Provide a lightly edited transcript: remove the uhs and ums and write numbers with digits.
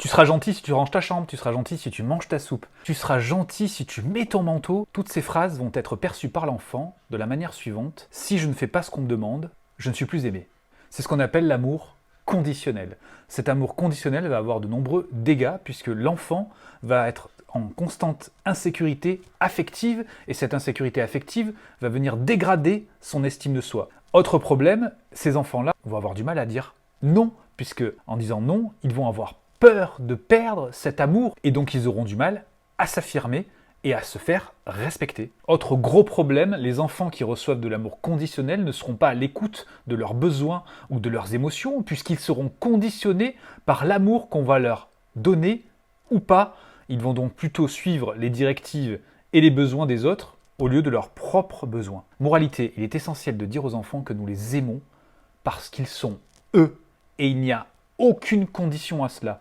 Tu seras gentil si tu ranges ta chambre, tu seras gentil si tu manges ta soupe, tu seras gentil si tu mets ton manteau. Toutes ces phrases vont être perçues par l'enfant de la manière suivante: si je ne fais pas ce qu'on me demande, je ne suis plus aimé. C'est ce qu'on appelle l'amour conditionnel. Cet amour conditionnel va avoir de nombreux dégâts puisque l'enfant va être en constante insécurité affective et cette insécurité affective va venir dégrader son estime de soi. Autre problème, ces enfants-là vont avoir du mal à dire non, puisque en disant non, ils vont avoir peur de perdre cet amour et donc ils auront du mal à s'affirmer et à se faire respecter. Autre gros problème, les enfants qui reçoivent de l'amour conditionnel ne seront pas à l'écoute de leurs besoins ou de leurs émotions, puisqu'ils seront conditionnés par l'amour qu'on va leur donner ou pas. Ils vont donc plutôt suivre les directives et les besoins des autres au lieu de leurs propres besoins. Moralité, il est essentiel de dire aux enfants que nous les aimons parce qu'ils sont eux, et il n'y a aucune condition à cela.